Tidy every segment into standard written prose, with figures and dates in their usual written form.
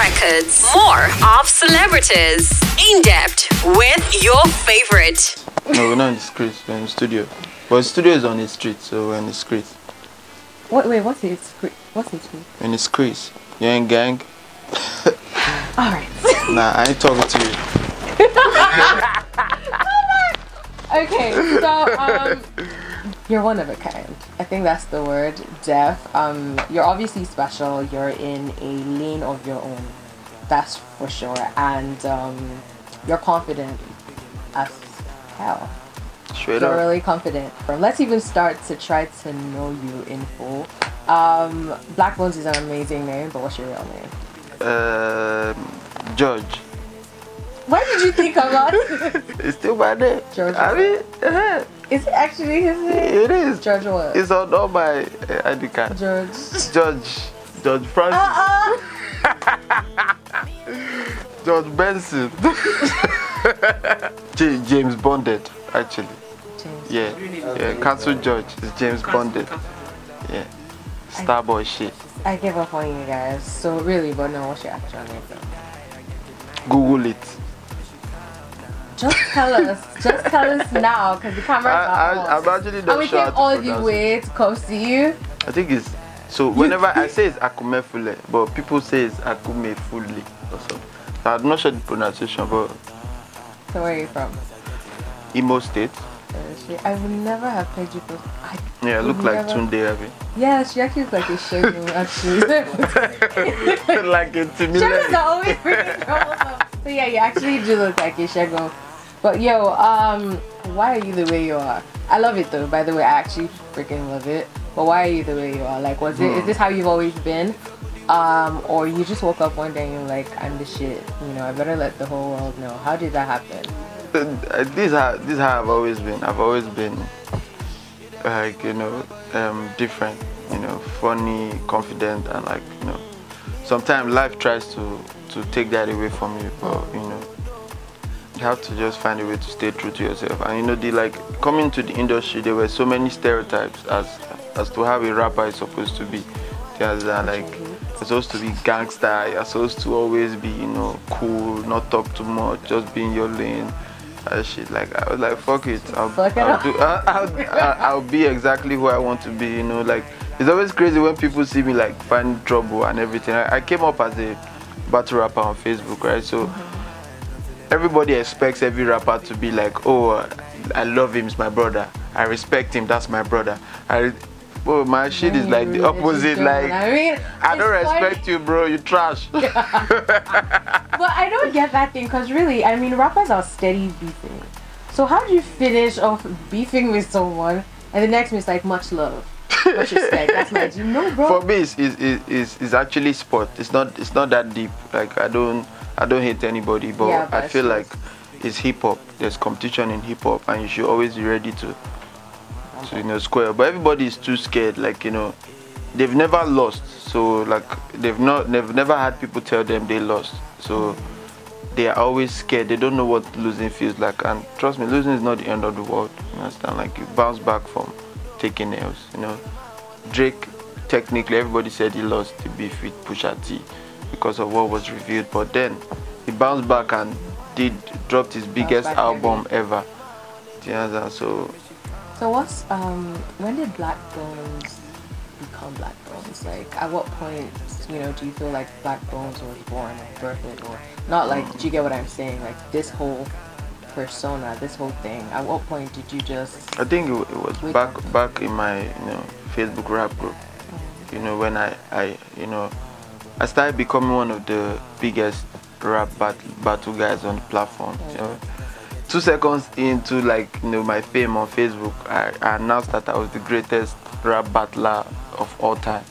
records, more of celebrities, in depth with your favorite. No, we're not in the streets, we're in the studio. But the studio is on the street, so we're in the street. Wait, what's the street? What's the street? In the streets. You ain't gang? Alright. Nah, I ain't talking to you. Okay, so you're one of a kind. I think that's the word, Def. You're obviously special. You're in a lane of your own. That's for sure. And you're confident as hell. Straight You're up. really confident. Let's even start to try to know you in full. Blaqbonez is an amazing name, but what's your real name? George. Why did you think about it? It's still my name. George. I mean, Is it actually his name? it is. George what? It's on all my ID card. George. George Francis. George Benson. James Bonded, actually. James. Yeah. Cancel George. It's James Bonded. Yeah. Starboy shit. I give up on you guys. So really, but no, what's your actual name? Google it. Just tell us. Just tell us now, because the cameras are on. I'm actually not And we sure how can to all the pronounce way to come see you. I think it's so. Whenever I say it's Akumefule, but people say it's Akumefule or something. So I'm not sure the pronunciation, but So where are you from? Imo State. I would never have played you for. Yeah, look like Tunde Abi. Yeah, she actually looks like a Shegu, actually. Like a Timile. Shegus are always bringing trouble. So yeah, you actually do look like a Shegu. But yo, why are you the way you are? I love it though, by the way. I actually freaking love it. But why are you the way you are? Like, is this how you've always been? Or you just woke up one day and you're like, I'm the shit. You know, I better let the whole world know. How did that happen? This is how I've always been. I've always been like, different, funny, confident, and like, sometimes life tries to take that away from you, but you have to just find a way to stay true to yourself. And coming to the industry, there were so many stereotypes as to how a rapper is supposed to be. There's like, you're supposed to be gangster, you're supposed to always be, cool, not talk too much, just be in your lane. Shit, like I was like, fuck it, I'll be exactly who I want to be. Like it's always crazy when people see me like find trouble and everything. I came up as a battle rapper on Facebook, right? So everybody expects every rapper to be like, oh, I love him, he's my brother. I respect him, that's my brother. Well, my shit is like the opposite. Like, I don't respect you, bro. You trash. But I don't get that thing, because really, I mean, rappers are steady beefing. So how do you finish off beefing with someone and the next one is like, much love, much respect? That's my dream. No, bro. For me, it's actually sport. It's not that deep. Like I don't hate anybody, but yeah, I feel like it's hip hop. There's competition in hip hop, and you should always be ready to square. But everybody is too scared. Like they've never lost. So like they've never had people tell them they lost. So they are always scared. They don't know what losing feels like. And trust me, losing is not the end of the world. You understand? Like you bounce back from taking L's. Drake, technically, everybody said he lost the beef with Pusha T because of what was revealed. But then he bounced back and dropped his biggest album ever. Do you understand? So what's when did Blaqbonez become Blaqbonez? Like at what point, do you feel like Blaqbonez was born or birthed, or not? Like, do you get what I'm saying? Like this whole persona, this whole thing. At what point did you just? I think it was back in my Facebook rap group. When I started becoming one of the biggest rap battle guys on the platform. 2 seconds into my fame on Facebook, I announced that I was the greatest rap battler of all time.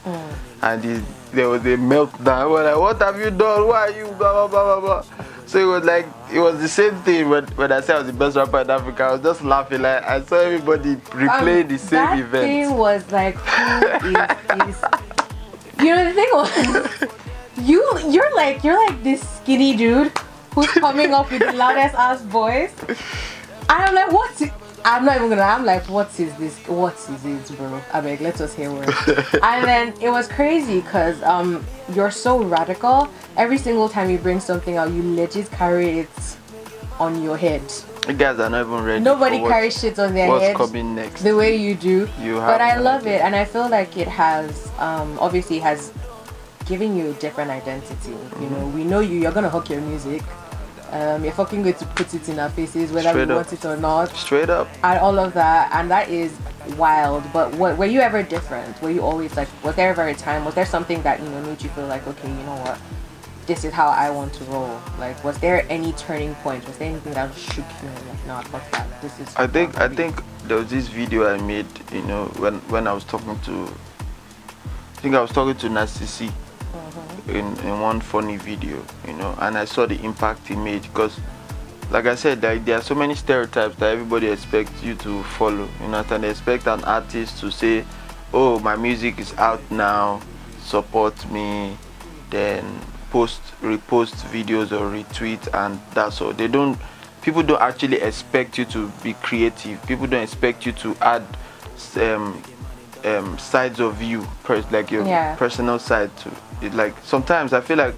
And there was a meltdown. I was like, what have you done? Why are you blah blah blah blah blah? So it was the same thing when I said I was the best rapper in Africa. I was just laughing. Like I saw everybody replay the same event. That thing was like, who is the thing was, you're like this skinny dude who's coming up with the loudest ass voice. I'm like, I'm like, what is this? What is it, bro? I'm like, let us hear words. And then it was crazy because you're so radical. Every single time you bring something out, you legit carry it on your head. You guys are not even ready. Nobody carries shit on their head. What's coming next? The way you do. But I love idea. it, and I feel like it has obviously has given you a different identity. You know, we know you. You're gonna hook your music. You're fucking going to put it in our faces, whether Straight we up. want it or not. Straight up. And all of that, and that is wild. But were you ever different? Were you always like? Was there ever a time? Was there something that made you feel like, okay, you know what? This is how I want to roll. Like, was there any turning point? Was there anything that shook you? Like, no, fuck that. This is. I think there was this video I made. When I was talking to. I think I was talking to Narcissi in one funny video. And I saw the impact he made because, like I said, there are so many stereotypes that everybody expects you to follow. And they expect an artist to say, "Oh, my music is out now. Support me." Then repost videos or retweet, and that's all. People don't actually expect you to be creative. People don't expect you to add sides of you, like your personal side to it. Like sometimes I feel like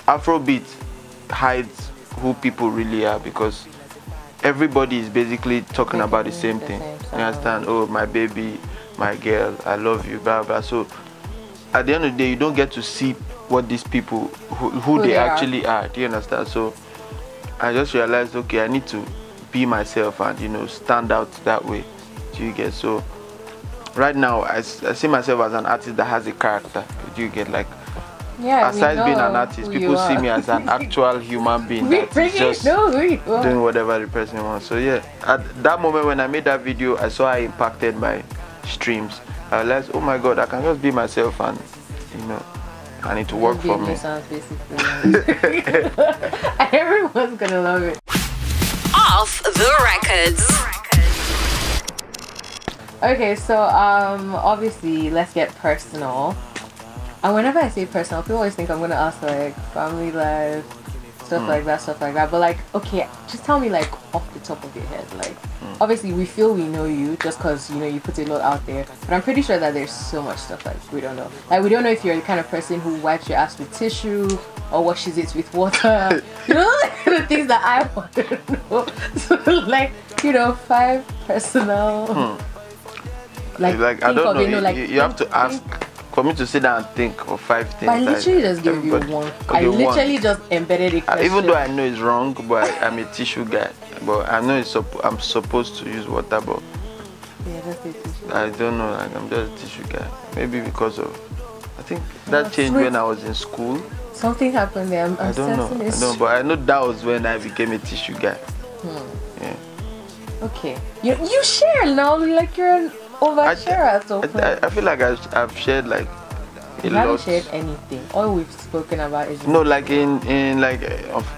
Afrobeat hides who people really are because everybody is basically talking about the same thing. You understand? Oh, my baby, my girl, I love you, blah blah. So at the end of the day, you don't get to see what these people who they actually are. Do you understand? So I just realized, okay, I need to be myself and stand out that way. Do you get? So right now I see myself as an artist that has a character. Do you get? Like, aside being an artist, people see me as an actual human being that's just doing whatever the person wants. So yeah, at that moment when I made that video, I saw how it impacted my streams. I realized, oh my god, I can just be myself and I need to work for me. Everyone's gonna love it. Off the records. Okay, so obviously let's get personal. And whenever I say personal, people always think I'm gonna ask like family life, stuff like that. But like, okay, just tell me like off the top of your head, like obviously we feel we know you just because you put a lot out there, but I'm pretty sure that there's so much stuff like we don't know. Like we don't know if you're the kind of person who wipes your ass with tissue or washes it with water. Like the things that I want to know. So like 5 personal. Like I don't know. You have to ask. For me to sit down and think of 5 things. I literally just gave you one. I literally just embedded a question. Even though I know it's wrong, but I'm a tissue guy. But I know I'm supposed to use water, but that's a tissue. I don't know. Like, I'm just a tissue guy. Maybe because of, I think that changed when I was in school. Something happened there. I don't know. But I know that was when I became a tissue guy. Yeah. Okay. You share now, like you're an oversharer. I feel like I've shared like a lot. You haven't shared anything. All we've spoken about is no, like in like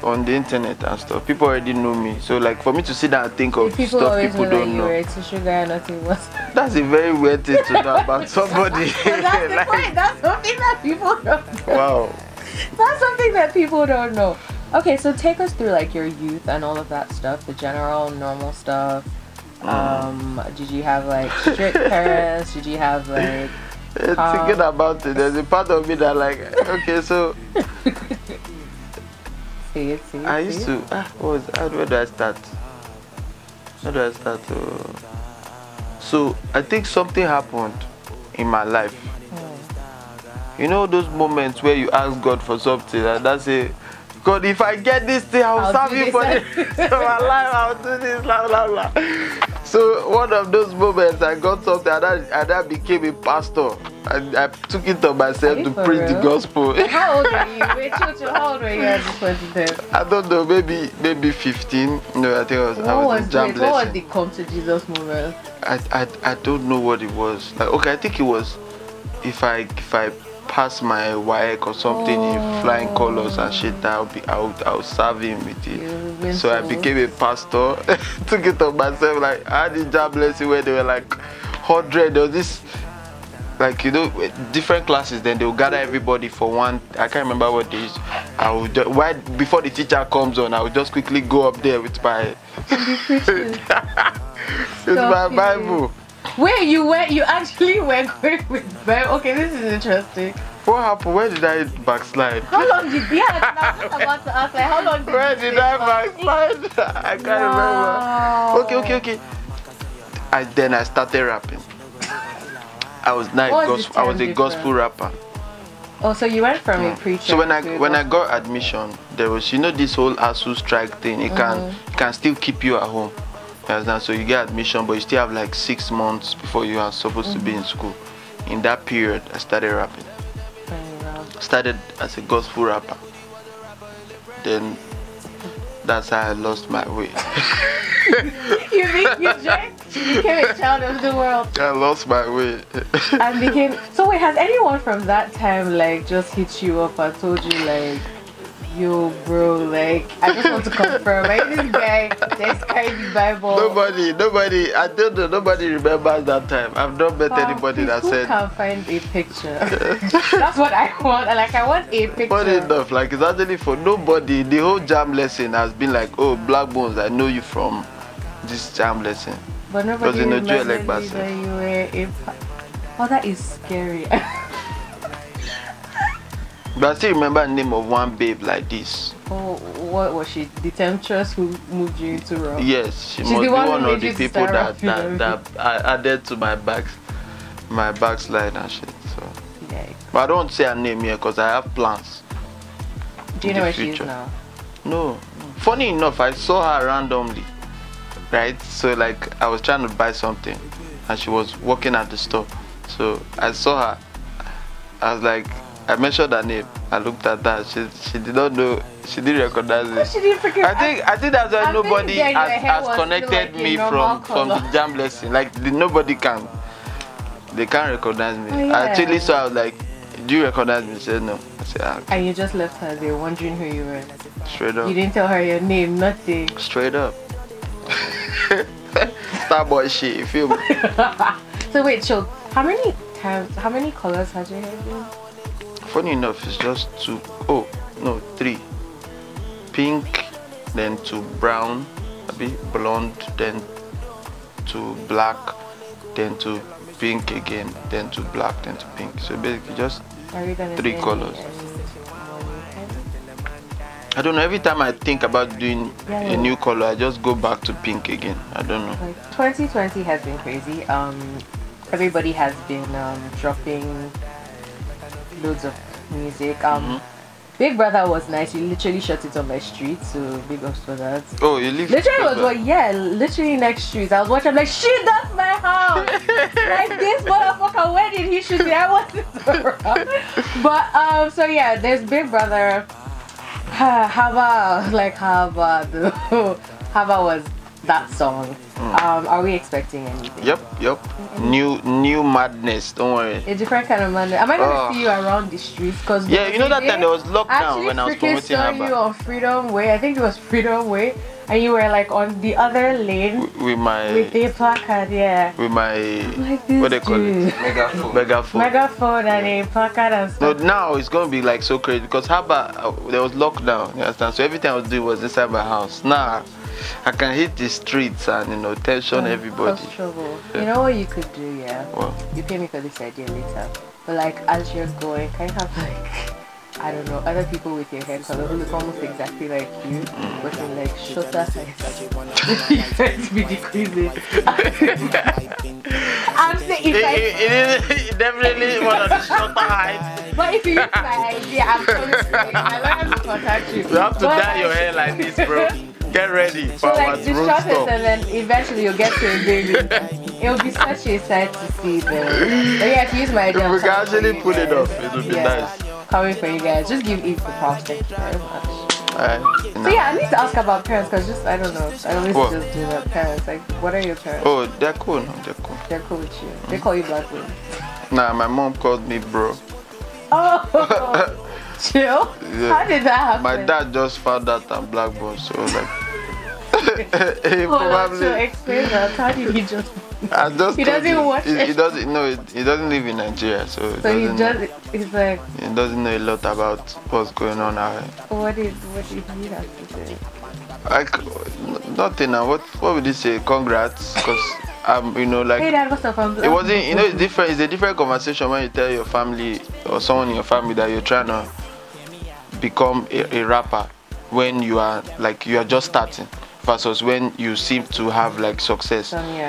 on the internet and stuff. People already know me, so like for me to sit down and think of stuff people don't know. It's a tissue guy, nothing was. That's a very weird thing to know about somebody. But that's the point. That's something that people don't know. Wow. That's something that people don't know. Okay, so take us through like your youth and all of that stuff, the general normal stuff. Did you have like strict parents? Did you have like thinking about it, there's a part of me that like, okay, so I used to where do I start? So I think something happened in my life. Those moments where you ask God for something and that's it. God, if I get this thing, I'll serve you for the rest of my life. I'll do this, blah, blah, blah. So one of those moments, I got something and I became a pastor. And I took it on myself to preach the gospel. How old were you? Wait, how old were you at this point in time? I don't know, maybe 15. No, I think I was in Jam Blessing. What was the come to Jesus moment? I don't know what it was. Like, okay, I think it was if I pass my WAEC or something in flying colors and shit, I'll serve him with it. So I became a pastor. Took it on myself. Like I had this Jam Blessing where they were like 100. There was this like different classes. Then they'll gather everybody for one. I can't remember what days. Before the teacher comes on, I would just quickly go up there with my my Bible. Where you actually were going with Bible. Okay, this is interesting. What happened? Where did I backslide? How long did I was about to ask, like, how long did Where did I backslide? I can't remember. Okay. Then I started rapping. I was a gospel rapper. Oh, so you went from a preacher. So when I got admission, there was this whole ASU strike thing. It can still keep you at home. You understand? So you get admission, but you still have like 6 months before you are supposed to be in school. In that period, I started rapping. Started as a gospel rapper. Then that's how I lost my way. You became a child of the world. I lost my way. And became. So wait, has anyone from that time like just hit you up and told you like, yo bro, like I just want to confirm, like this guy just carried the Bible? Nobody. I don't know. Nobody remembers that time. I've not met anybody that said. Who can find a picture? That's what I want. Like I want a picture. Funny enough, like it's actually for nobody. The whole jam lesson has been like, oh, Blaqbonez, I know you from this jam lesson. But nobody remembers that you were a. Oh, that is scary. But I still remember the name of one babe like this. Oh, what was she? The temptress who moved you into rap? Yes, she must be one of the people that I added to my backslide and shit. So. Yikes. But I don't want to say her name here because I have plans. Do you know where she is now? No. Funny enough, I saw her randomly. Right? So like I was trying to buy something and she was working at the store. So I saw her. I was like, I mentioned her name. I looked at that. She did not know. She didn't recognize me. She didn't freaking. I think that's why nobody has connected me from the jam lesson. Like nobody can. They can't recognize me. Oh, yeah. Actually, so I was like, "Do you recognize me?" She said no. I said, ah. And you just left her there, wondering who you were. Straight up. You didn't tell her your name, nothing. Straight up. Starboy shit. You feel me? So wait, so how many colors has your hair been? Funny enough, it's just 2. Oh, no, 3. Pink, then to brown, a bit blonde, then to black, then to pink again, then to black, then to pink. So basically just 3 colors. I don't know, every time I think about doing a new color, I just go back to pink again. I don't know. Like 2020 has been crazy. Everybody has been dropping loads of music. Big Brother was nice. You literally shot it on my street, so big ups for that. Oh, you live literally was literally next street. I was watching, I'm like, shit, that's my house. Like this motherfucker, where did he shoot it? I wasn't around. But so yeah, there's Big Brother. Hava was that song. Are we expecting anything? Yep. New madness. Don't worry. A different kind of madness. Am I gonna see you around the streets? Cause yeah, you know that time there was lockdown when I was promoting Hava. I saw you on Freedom Way. I think it was Freedom Way, and you were like on the other lane with a placard. Yeah. With my what they call it? Megaphone and a placard and stuff. No, now it's gonna be like so crazy because Haba there was lockdown. You understand? So everything I was doing was inside my house. Now I can hit the streets and tension everybody. Trouble. Yeah. You know what you could do, yeah? What? You pay me for this idea later. But like as you're going, can you have like I don't know, other people with your hair color who look almost exactly like you, but in like shorter heights. Be decreasing. I'm saying it definitely one of the shorter heights. But if you use my idea, I'm totally straight. My lawyer will contact you. You have to dye your hair like this, bro. Get ready for our the shortest, and then eventually you'll get to a baby. It will be such a sight to see them. But yeah, if you use my idea, we can actually pull it off. It will be nice. Coming for you guys. Just give Eve the props. Thank you very much. So yeah, I need to ask about parents because I don't know. I always just do that. Parents, like, what are your parents? Oh, they're cool. They're cool with you. They call you Blaqbonez. Nah, my mom called me bro. Oh, chill. Yeah. How did that happen? My dad just found out I'm Blaqbonez, so like he probably explain that. How did he just? He doesn't watch it. He doesn't know it. He doesn't live in Nigeria, so he's like he doesn't know a lot about what's going on out here. What did he have to say? Like nothing. What would he say? Congrats, because you know, like hey dad, what's up? it wasn't, you know, it's different. It's a different conversation when you tell your family or someone in your family that you're trying to become a rapper when you are just starting, versus when you seem to have like success.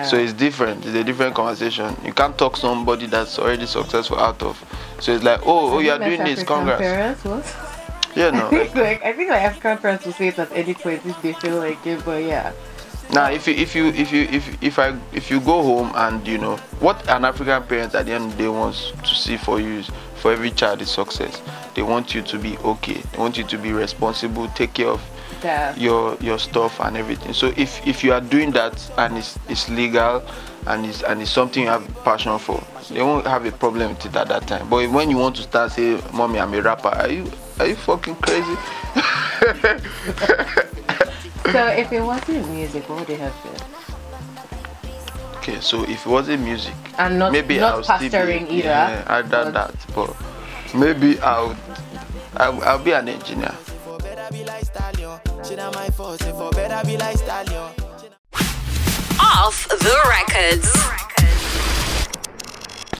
So it's different. It's a different conversation. You can't talk somebody that's already successful out of. So it's like, oh, you're doing this. Congrats. Parents, what? Yeah, no. I think African parents will say it at any point if they feel like it, but yeah. Now, if you go home and you know what an African parent at the end of the day wants to see for you is for every child is success. They want you to be okay. They want you to be responsible, take care of your stuff and everything. So if you are doing that and it's legal and it's something you have passion for, they won't have a problem with it at that time. But when you want to start saying, "Mommy, I'm a rapper," are you fucking crazy? So if it wasn't music, what would it have been? Okay, so if it wasn't music, and not pastoring either. Yeah, I've done that, but maybe I'll be an engineer. Off the records.